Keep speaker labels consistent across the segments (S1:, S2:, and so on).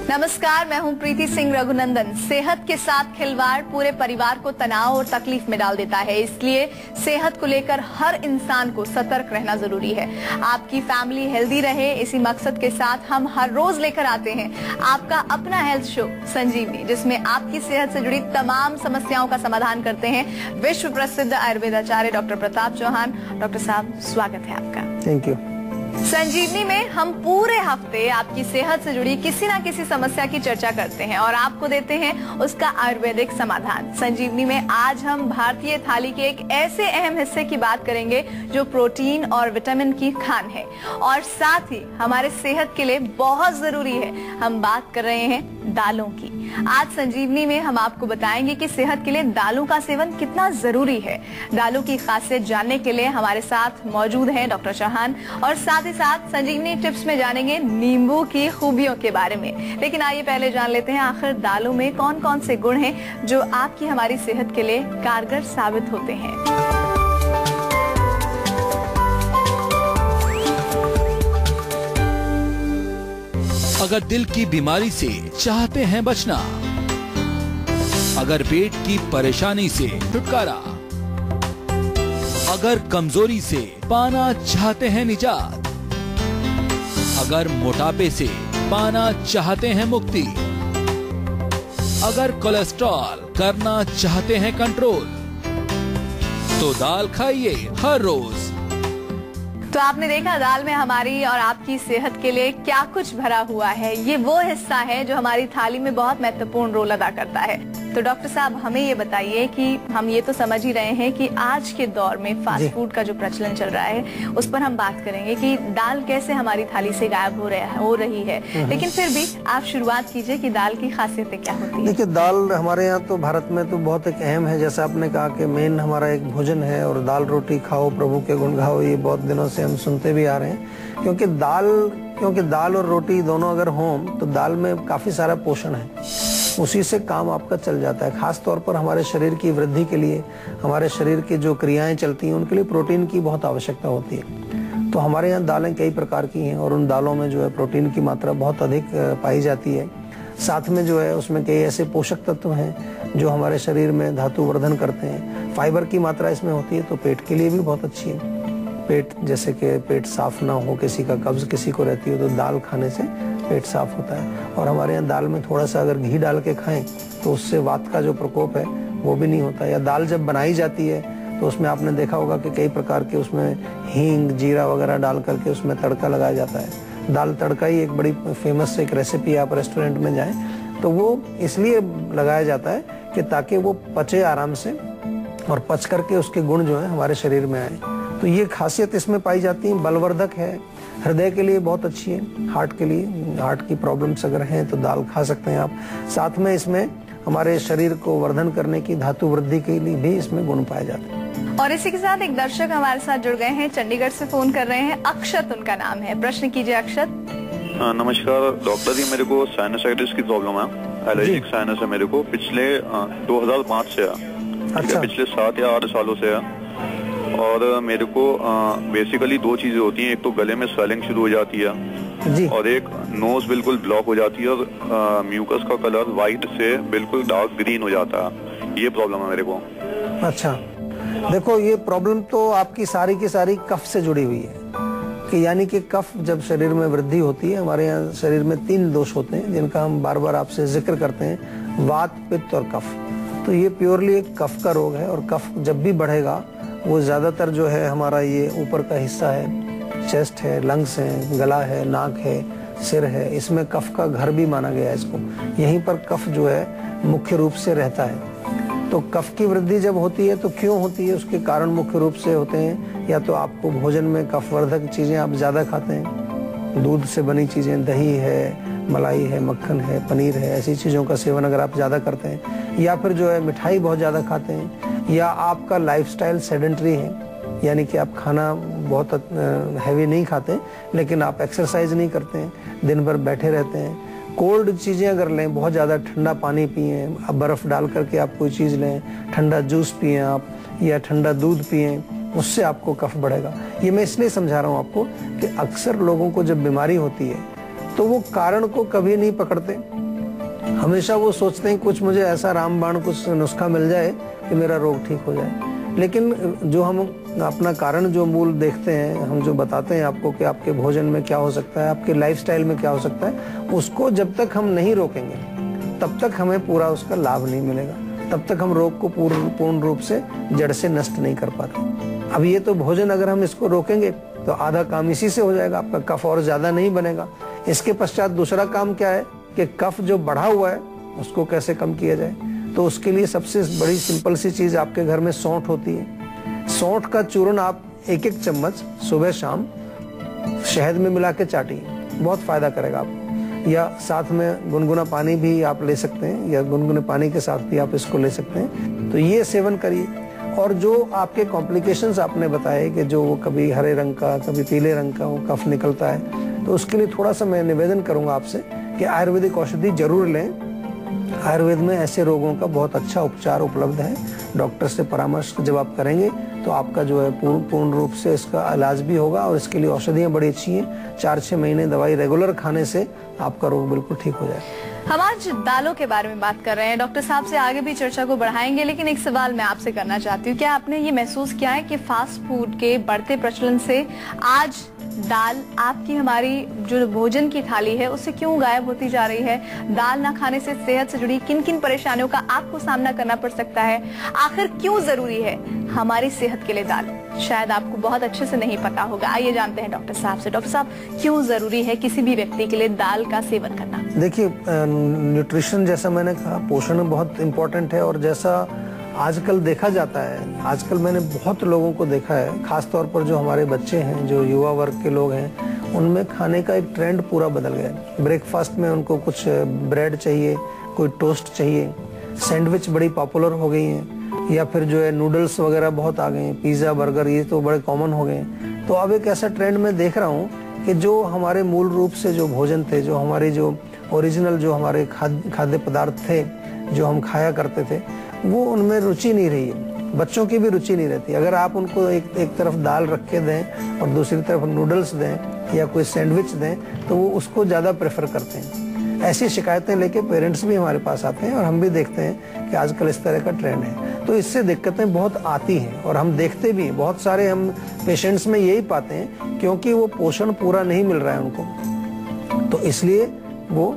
S1: नमस्कार, मैं हूं प्रीति सिंह रघुनंदन। सेहत के साथ खिलवाड़ पूरे परिवार को तनाव और तकलीफ में डाल देता है, इसलिए सेहत को लेकर हर इंसान को सतर्क रहना जरूरी है। आपकी फैमिली हेल्दी रहे, इसी मकसद के साथ हम हर रोज लेकर आते हैं आपका अपना हेल्थ शो संजीवनी, जिसमें आपकी सेहत से जुड़ी तमाम समस्याओं का समाधान करते हैं विश्व प्रसिद्ध आयुर्वेदाचार्य डॉक्टर प्रताप चौहान। डॉक्टर साहब, स्वागत है आपका।
S2: Thank you.
S1: संजीवनी में हम पूरे हफ्ते आपकी सेहत से जुड़ी किसी न किसी समस्या की चर्चा करते हैं और आपको देते हैं उसका आयुर्वेदिक समाधान। संजीवनी में आज हम भारतीय थाली के एक ऐसे अहम हिस्से की बात करेंगे जो प्रोटीन और विटामिन की खान है और साथ ही हमारे सेहत के लिए बहुत जरूरी है। हम बात कर रहे हैं दालों की। आज संजीवनी में हम आपको बताएंगे कि सेहत के लिए दालों का सेवन कितना जरूरी है। दालों की खासियत जानने के लिए हमारे साथ मौजूद हैं डॉक्टर चौहान और साथ ही साथ संजीवनी टिप्स में जानेंगे नींबू की खूबियों के बारे में। लेकिन आइए पहले जान लेते हैं आखिर दालों में कौन कौन से गुण हैं जो आपकी हमारी सेहत के लिए कारगर साबित होते हैं।
S3: अगर दिल की बीमारी से चाहते हैं बचना, अगर पेट की परेशानी से छुटकारा, अगर कमजोरी से पाना चाहते हैं निजात, अगर मोटापे से पाना चाहते हैं मुक्ति, अगर कोलेस्ट्रॉल करना चाहते हैं कंट्रोल, तो दाल खाइए हर रोज।
S1: तो आपने देखा दाल में हमारी और आपकी सेहत के लिए क्या कुछ भरा हुआ है। ये वो हिस्सा है जो हमारी थाली में बहुत महत्वपूर्ण रोल अदा करता है। तो डॉक्टर साहब, हमें ये बताइए कि हम ये तो समझ ही रहे हैं कि आज के दौर में फास्ट फूड का जो प्रचलन चल रहा है उस पर हम बात करेंगे कि दाल कैसे हमारी थाली से गायब हो रही है। लेकिन फिर भी आप शुरुआत कीजिए कि दाल की खासियतें क्या होती है।
S2: देखिए, दाल हमारे यहाँ तो भारत में तो बहुत एक अहम है। जैसा आपने कहा कि मेन हमारा एक भोजन है और दाल रोटी खाओ प्रभु के गुण गाओ, ये बहुत दिनों से हम सुनते भी आ रहे हैं। क्योंकि दाल और रोटी दोनों अगर हों तो दाल में काफी सारा पोषण है, उसी से काम आपका चल जाता है। खास तौर पर हमारे शरीर की वृद्धि के लिए, हमारे शरीर की जो क्रियाएं चलती हैं उनके लिए प्रोटीन की बहुत आवश्यकता होती है। तो हमारे यहाँ दालें कई प्रकार की हैं और उन दालों में जो है प्रोटीन की मात्रा बहुत अधिक पाई जाती है। साथ में जो है उसमें कई ऐसे पोषक तत्व हैं जो हमारे शरीर में धातु वर्धन करते हैं। फाइबर की मात्रा इसमें होती है तो पेट के लिए भी बहुत अच्छी है। पेट जैसे कि पेट साफ ना हो, किसी का कब्ज किसी को रहती हो, तो दाल खाने से पेट साफ होता है। और हमारे यहाँ दाल में थोड़ा सा अगर घी डाल के खाएं तो उससे वात का जो प्रकोप है वो भी नहीं होता। या दाल जब बनाई जाती है तो उसमें आपने देखा होगा कि कई प्रकार के उसमें हींग जीरा वगैरह डाल करके उसमें तड़का लगाया जाता है। दाल तड़का ही एक बड़ी फेमस एक रेसिपी, आप रेस्टोरेंट में जाएं तो वो इसलिए लगाया जाता है कि ताकि वो पचे आराम से और पच करके उसके गुण जो है हमारे शरीर में आए। तो ये खासियत इसमें पाई जाती है। बलवर्धक है, हृदय के लिए बहुत अच्छी है, हार्ट के लिए, हार्ट की प्रॉब्लम्स अगर हैं तो दाल खा सकते हैं आप। साथ में इसमें हमारे शरीर को वर्धन करने की, धातु वृद्धि के लिए भी इसमें गुण पाए जाते हैं।
S1: और इसी के साथ एक दर्शक हमारे साथ जुड़ गए हैं, चंडीगढ़ से फोन कर रहे हैं। अक्षत उनका नाम है, प्रश्न कीजिए अक्षत।
S4: नमस्कार डॉक्टर जी, मेरे को साइनसाइटिस की प्रॉब्लम है, एलर्जिक साइनस है मेरे को, पिछले 2005 से है। अच्छा। पिछले 7 या 8 सालों से है। और मेरे को बेसिकली 2 चीजें होती हैं, एक तो गले में स्वेलिंग शुरू हो जाती है जी। और एक नोज बिल्कुल ब्लॉक हो जाती है और म्यूकस का कलर व्हाइट से बिल्कुल डार्क ग्रीन हो जाता है। ये प्रॉब्लम है मेरे को।
S2: अच्छा, देखो ये प्रॉब्लम तो आपकी सारी की सारी कफ से जुड़ी हुई है। कि यानी कि कफ जब शरीर में वृद्धि होती है, हमारे यहाँ शरीर में 3 दोष होते हैं जिनका हम बार बार आपसे जिक्र करते हैं, वात, पित्त और कफ। तो ये प्योरली एक कफ का रोग है और कफ जब भी बढ़ेगा वो ज्यादातर जो है हमारा ये ऊपर का हिस्सा है, चेस्ट है, लंग्स है, गला है, नाक है, सिर है, इसमें कफ का घर भी माना गया है इसको। यहीं पर कफ जो है मुख्य रूप से रहता है। तो कफ की वृद्धि जब होती है तो क्यों होती है, उसके कारण मुख्य रूप से होते हैं या तो आपको भोजन में कफवर्धक चीजें आप ज्यादा खाते हैं, दूध से बनी चीजें, दही है, मलाई है, मक्खन है, पनीर है, ऐसी चीजों का सेवन अगर आप ज्यादा करते हैं, या फिर जो है मिठाई बहुत ज्यादा खाते हैं, या आपका लाइफस्टाइल सेडेंटरी है, यानी कि आप खाना बहुत हैवी नहीं खाते लेकिन आप एक्सरसाइज नहीं करते हैं, दिन भर बैठे रहते हैं, कोल्ड चीजें अगर लें, बहुत ज्यादा ठंडा पानी पिए, बर्फ डाल करके आप कोई चीज लें, ठंडा जूस पिए आप या ठंडा दूध पिए, उससे आपको कफ बढ़ेगा। ये मैं इसलिए समझा रहा हूँ आपको कि अक्सर लोगों को जब बीमारी होती है तो वो कारण को कभी नहीं पकड़ते। हमेशा वो सोचते हैं कुछ मुझे ऐसा रामबाण कुछ नुस्खा मिल जाए कि मेरा रोग ठीक हो जाए। लेकिन जो हम अपना कारण जो मूल देखते हैं, हम जो बताते हैं आपको कि आपके भोजन में क्या हो सकता है, आपके लाइफस्टाइल में क्या हो सकता है, उसको जब तक हम नहीं रोकेंगे तब तक हमें पूरा उसका लाभ नहीं मिलेगा, तब तक हम रोग को पूर्ण रूप से जड़ से नष्ट नहीं कर पाते। अब ये तो भोजन अगर हम इसको रोकेंगे तो आधा काम इसी से हो जाएगा, आपका कफ और ज्यादा नहीं बनेगा। इसके पश्चात दूसरा काम क्या है कि कफ जो बढ़ा हुआ है उसको कैसे कम किया जाए। तो उसके लिए सबसे बड़ी सिंपल सी चीज आपके घर में सौंठ होती है। सौंठ का चूर्ण आप 1-1 चम्मच सुबह शाम शहद में मिला के चाटिए, बहुत फायदा करेगा आपको। या साथ में गुनगुना पानी भी आप ले सकते हैं, या गुनगुने पानी के साथ भी आप इसको ले सकते हैं। तो ये सेवन करिए। और जो आपके कॉम्प्लिकेशंस आपने बताए कि जो कभी हरे रंग का कभी पीले रंग का वो कफ निकलता है, तो उसके लिए थोड़ा सा मैं निवेदन करूंगा आपसे कि आयुर्वेदिक औषधि जरूर लें। आयुर्वेद में ऐसे रोगों का बहुत अच्छा उपचार उपलब्ध है। डॉक्टर से परामर्श जब आप करेंगे तो आपका जो है पूर्ण रूप से इसका इलाज भी होगा। और इसके लिए औषधियाँ बड़ी अच्छी हैं। 4-6 महीने दवाई रेगुलर खाने से आपका रोग बिल्कुल ठीक हो जाएगा।
S1: हम आज दालों के बारे में बात कर रहे हैं। डॉक्टर साहब से आगे भी चर्चा को बढ़ाएंगे, लेकिन एक सवाल मैं आपसे करना चाहती हूँ। क्या आपने ये महसूस किया है कि फास्ट फूड के बढ़ते प्रचलन से आज दाल आपकी हमारी जो भोजन की थाली है उससे क्यों गायब होती जा रही है? दाल ना खाने से सेहत से जुड़ी किन किन परेशानियों का आपको सामना करना पड़ सकता है? आखिर क्यों जरूरी है हमारी सेहत के लिए दाल? शायद आपको बहुत अच्छे से नहीं पता होगा। आइए जानते हैं डॉक्टर साहब से। डॉक्टर साहब, क्यों जरूरी है किसी भी व्यक्ति के लिए दाल का सेवन करना?
S2: देखिए, न्यूट्रिशन जैसा मैंने कहा, पोषण बहुत इम्पोर्टेंट है। और जैसा आजकल देखा जाता है, आजकल मैंने बहुत लोगों को देखा है, खास तौर पर जो हमारे बच्चे हैं, जो युवा वर्ग के लोग हैं, उनमें खाने का एक ट्रेंड पूरा बदल गया है। ब्रेकफास्ट में उनको कुछ ब्रेड चाहिए, कोई टोस्ट चाहिए, सैंडविच बड़ी पॉपुलर हो गई हैं, या फिर जो है नूडल्स वगैरह बहुत आ गए हैं, पिज्ज़ा बर्गर ये तो बड़े कॉमन हो गए हैं। तो अब एक ऐसा ट्रेंड मैं देख रहा हूँ कि जो हमारे मूल रूप से जो भोजन थे, जो हमारी जो ओरिजिनल जो हमारे खाद्य पदार्थ थे जो हम खाया करते थे, वो उनमें रुचि नहीं रही है। बच्चों की भी रुचि नहीं रहती। अगर आप उनको एक तरफ दाल रख के दें और दूसरी तरफ नूडल्स दें या कोई सैंडविच दें तो वो उसको ज़्यादा प्रेफर करते हैं। ऐसी शिकायतें लेके पेरेंट्स भी हमारे पास आते हैं और हम भी देखते हैं कि आजकल इस तरह का ट्रेंड है। तो इससे दिक्कतें बहुत आती हैं और हम देखते भी बहुत सारे हम पेशेंट्स में यही पाते हैं, क्योंकि वो पोषण पूरा नहीं मिल रहा है उनको, तो इसलिए वो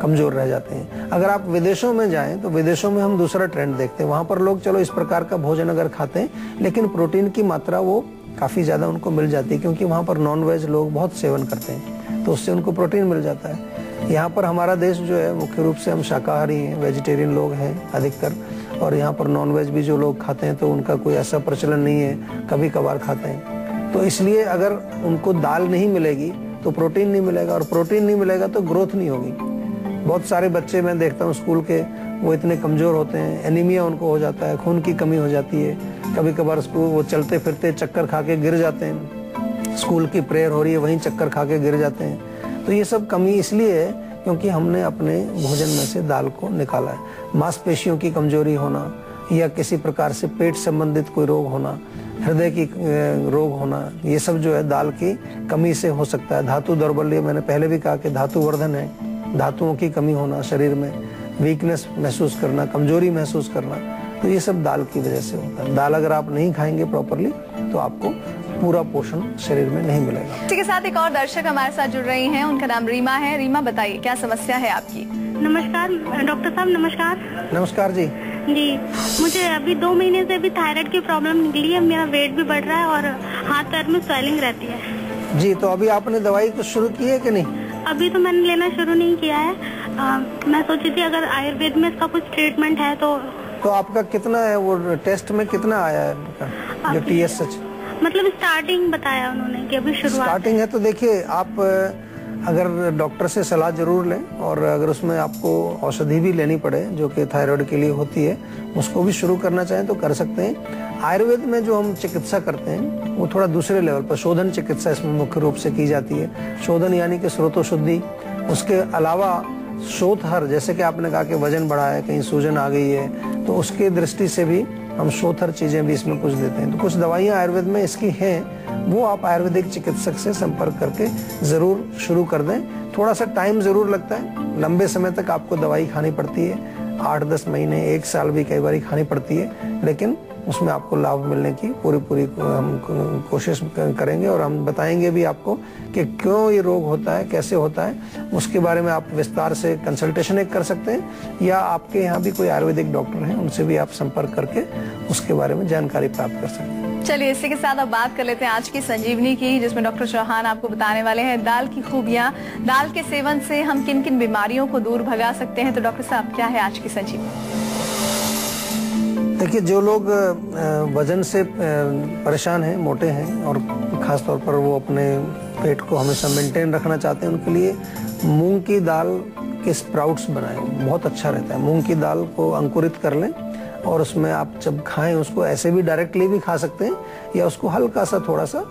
S2: कमजोर रह जाते हैं। अगर आप विदेशों में जाएं तो विदेशों में हम दूसरा ट्रेंड देखते हैं। वहां पर लोग चलो इस प्रकार का भोजन अगर खाते हैं, लेकिन प्रोटीन की मात्रा वो काफी ज्यादा उनको मिल जाती है, क्योंकि वहां पर नॉन वेज लोग बहुत सेवन करते हैं, तो उससे उनको प्रोटीन मिल जाता है। यहाँ पर हमारा देश जो है मुख्य रूप से हम शाकाहारी हैं, वेजिटेरियन लोग हैं अधिकतर, और यहाँ पर नॉन वेज भी जो लोग खाते हैं तो उनका कोई ऐसा प्रचलन नहीं है, कभी कभार खाते हैं। तो इसलिए अगर उनको दाल नहीं मिलेगी तो प्रोटीन नहीं मिलेगा, और प्रोटीन नहीं मिलेगा तो ग्रोथ नहीं होगी। बहुत सारे बच्चे मैं देखता हूँ स्कूल के, वो इतने कमजोर होते हैं, एनीमिया उनको हो जाता है, खून की कमी हो जाती है। कभी कभार स्कूल वो चलते फिरते चक्कर खा के गिर जाते हैं, स्कूल की प्रेयर हो रही है वहीं चक्कर खा के गिर जाते हैं। तो ये सब कमी इसलिए है क्योंकि हमने अपने भोजन में से दाल को निकाला है। मांसपेशियों की कमजोरी होना या किसी प्रकार से पेट संबंधित कोई रोग होना, हृदय की रोग होना, ये सब जो है दाल की कमी से हो सकता है। धातु दौर्बल्य, मैंने पहले भी कहा कि धातु वर्धन है, धातुओं की कमी होना, शरीर में वीकनेस महसूस करना, कमजोरी महसूस करना, तो ये सब दाल की वजह से होता है। दाल अगर आप नहीं खाएंगे प्रॉपरली तो आपको पूरा पोषण शरीर में नहीं मिलेगा।
S1: इसी के साथ एक और दर्शक हमारे साथ जुड़ रही हैं, उनका नाम रीमा है। रीमा, बताइए क्या समस्या है आपकी?
S5: नमस्कार डॉक्टर साहब। नमस्कार।
S2: नमस्कार जी।
S5: जी, मुझे अभी 2 महीने से अभी थायराइड की प्रॉब्लम निकली है। मेरा वेट भी बढ़ रहा है और हाथ पैर में स्वेलिंग रहती है।
S2: जी, तो अभी आपने दवाई कुछ शुरू की है कि नहीं?
S5: अभी तो मैंने लेना शुरू नहीं किया है। मैं सोची थी अगर आयुर्वेद में इसका कुछ ट्रीटमेंट है तो
S2: आपका कितना है वो टेस्ट में कितना आया है जो TSH?
S5: मतलब स्टार्टिंग बताया उन्होंने कि अभी शुरुआत
S2: स्टार्टिंग है। तो देखिए, आप अगर डॉक्टर से सलाह जरूर लें, और अगर उसमें आपको औषधि भी लेनी पड़े जो कि थायराइड के लिए होती है, उसको भी शुरू करना चाहें तो कर सकते हैं। आयुर्वेद में जो हम चिकित्सा करते हैं वो थोड़ा दूसरे लेवल पर, शोधन चिकित्सा इसमें मुख्य रूप से की जाती है। शोधन यानी कि स्रोतो शुद्धि, उसके अलावा शोथहर, जैसे कि आपने कहा कि वजन बढ़ा है, कहीं सूजन आ गई है, तो उसके दृष्टि से भी हम शोथहर चीजें भी इसमें कुछ देते हैं। तो कुछ दवाइयां आयुर्वेद में इसकी हैं, वो आप आयुर्वेदिक चिकित्सक से संपर्क करके जरूर शुरू कर दें, थोड़ा सा टाइम जरूर लगता है, लंबे समय तक आपको दवाई खानी पड़ती है, 8-10 महीने 1 साल भी कई बार खानी पड़ती है, लेकिन उसमें आपको लाभ मिलने की पूरी हम कोशिश करेंगे और हम बताएंगे भी आपको कि क्यों ये रोग होता है, कैसे होता है। उसके बारे में आप विस्तार से कंसल्टेशन एक कर सकते हैं, या आपके यहाँ भी कोई आयुर्वेदिक डॉक्टर हैं, उनसे भी आप संपर्क करके उसके बारे में जानकारी प्राप्त कर सकते हैं।
S1: चलिए इसी के साथ अब बात कर लेते हैं आज की संजीवनी की, जिसमें डॉक्टर चौहान आपको बताने वाले हैं दाल की खूबियां, दाल के सेवन से हम किन किन बीमारियों को दूर भगा सकते हैं। तो डॉक्टर साहब, क्या है आज की संजीवनी?
S2: देखिए, जो लोग वजन से परेशान हैं, मोटे हैं, और खास तौर पर वो अपने पेट को हमेशा मेंटेन रखना चाहते हैं, उनके लिए मूंग की दाल के स्प्राउट्स बनाएं, बहुत अच्छा रहता है। मूंग की दाल को अंकुरित कर लें और उसमें आप जब खाएं उसको ऐसे भी डायरेक्टली भी खा सकते हैं, या उसको हल्का सा थोड़ा सा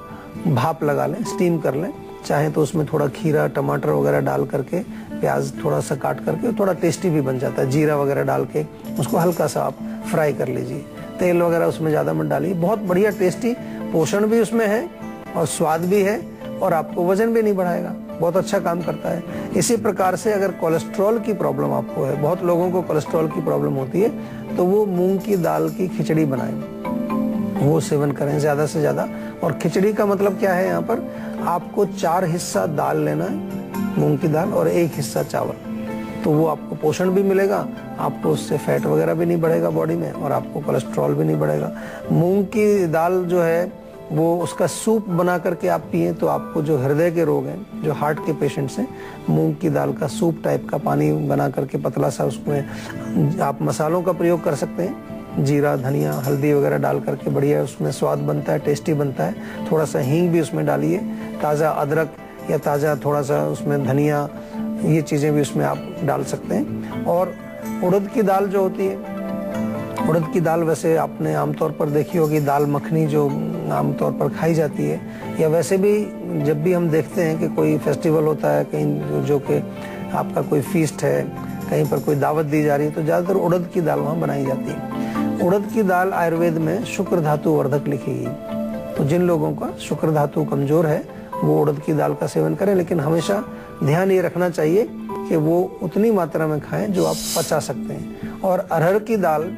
S2: भाप लगा लें, स्टीम कर लें। चाहे तो उसमें थोड़ा खीरा, टमाटर वगैरह डाल करके, प्याज थोड़ा सा काट करके, थोड़ा टेस्टी भी बन जाता है। जीरा वगैरह डाल के उसको हल्का सा आप फ्राई कर लीजिए, तेल वगैरह उसमें ज़्यादा मत डालिए। बहुत बढ़िया टेस्टी, पोषण भी उसमें है और स्वाद भी है, और आपको वजन भी नहीं बढ़ाएगा, बहुत अच्छा काम करता है। इसी प्रकार से अगर कोलेस्ट्रॉल की प्रॉब्लम आपको है, बहुत लोगों को कोलेस्ट्रॉल की प्रॉब्लम होती है, तो वो मूंग की दाल की खिचड़ी बनाएं, वो सेवन करें ज़्यादा से ज़्यादा। और खिचड़ी का मतलब क्या है, यहाँ पर आपको 4 हिस्सा दाल लेना है, मूंग की दाल, और 1 हिस्सा चावल, तो वो आपको पोषण भी मिलेगा, आपको उससे फैट वगैरह भी नहीं बढ़ेगा बॉडी में, और आपको कोलेस्ट्रॉल भी नहीं बढ़ेगा। मूंग की दाल जो है वो उसका सूप बना करके आप पिए, तो आपको जो हृदय के रोग हैं, जो हार्ट के पेशेंट्स हैं, मूंग की दाल का सूप टाइप का पानी बना करके पतला सा, उसमें आप मसालों का प्रयोग कर सकते हैं, जीरा, धनिया, हल्दी वगैरह डाल करके, बढ़िया उसमें स्वाद बनता है, टेस्टी बनता है। थोड़ा सा हींग भी उसमें डालिए, ताज़ा अदरक या ताज़ा थोड़ा सा उसमें धनिया, ये चीज़ें भी उसमें आप डाल सकते हैं। और उड़द की दाल जो होती है, उड़द की दाल वैसे आपने आमतौर पर देखी होगी, दाल मखनी जो आमतौर पर खाई जाती है, या वैसे भी जब भी हम देखते हैं कि कोई फेस्टिवल होता है कहीं, जो कि आपका कोई फीस्ट है, कहीं पर कोई दावत दी जा रही है, तो ज़्यादातर उड़द की दाल वहाँ बनाई जाती है। उड़द की दाल आयुर्वेद में शुक्र धातु वर्धक लिखी गई, तो जिन लोगों का शुक्र धातु कमजोर है वो उड़द की दाल का सेवन करें, लेकिन हमेशा ध्यान ये रखना चाहिए कि वो उतनी मात्रा में खाएं जो आप पचा सकते हैं। और अरहर की दाल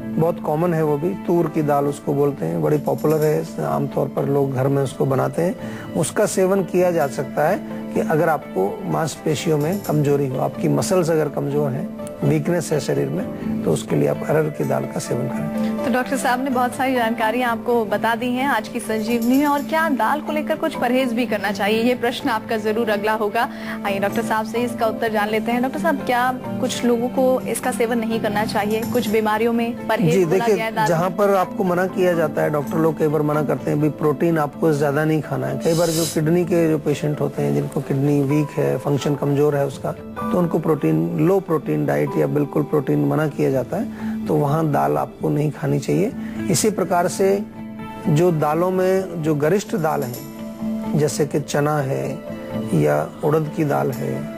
S2: बहुत कॉमन है, वो भी तूर की दाल उसको बोलते हैं, बड़ी पॉपुलर है, आमतौर पर लोग घर में उसको बनाते हैं। उसका सेवन किया जा सकता है कि अगर आपको मांसपेशियों में कमजोरी हो, आपकी मसल्स अगर कमजोर हैं, वीकनेस है शरीर में, तो उसके लिए आप अरहर की दाल का सेवन करें।
S1: तो डॉक्टर साहब ने बहुत सारी जानकारी आपको बता दी है आज की संजीवनी में। और क्या दाल को लेकर कुछ परहेज भी करना चाहिए, ये प्रश्न आपका जरूर अगला होगा। आइए डॉक्टर साहब से इसका उत्तर जान लेते हैं। डॉक्टर साहब, क्या कुछ लोगों को इसका सेवन नहीं करना चाहिए, कुछ बीमारियों में परहेज?
S2: जी देखिए, जहाँ पर आपको मना किया जाता है, डॉक्टर लोग कई बार मना करते हैं भी प्रोटीन आपको ज्यादा नहीं खाना है। कई बार जो किडनी के जो पेशेंट होते हैं, जिनको किडनी वीक है, फंक्शन कमजोर है उसका, तो उनको प्रोटीन, लो प्रोटीन डाइट या बिल्कुल प्रोटीन मना किया जाता है, तो वहाँ दाल आपको नहीं खानी चाहिए। इसी प्रकार से जो दालों में जो गरिष्ठ दाल है, जैसे कि चना है या उड़द की दाल है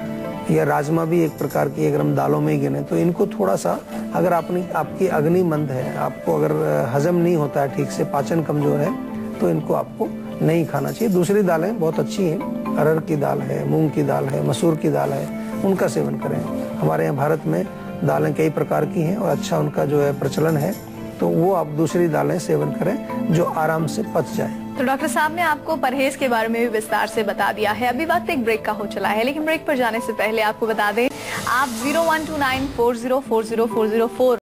S2: या राजमा भी एक प्रकार की, अगर हम दालों में ही गिने, तो इनको थोड़ा सा, अगर आपकी अग्नि मंद है, आपको अगर हजम नहीं होता है ठीक से, पाचन कमजोर है, तो इनको आपको नहीं खाना चाहिए। दूसरी दालें बहुत अच्छी हैं, अरहर की दाल है, मूंग की दाल है, मसूर की दाल है, उनका सेवन करें। हमारे यहाँ भारत में दालें कई प्रकार की हैं और अच्छा उनका जो है प्रचलन है, तो वो आप दूसरी दालें सेवन करें जो आराम से पच जाए।
S1: तो डॉक्टर साहब ने आपको परहेज के बारे में भी विस्तार से बता दिया है। अभी वक्त एक ब्रेक का हो चला है, लेकिन ब्रेक पर जाने से पहले आपको बता दें, आप 0129404040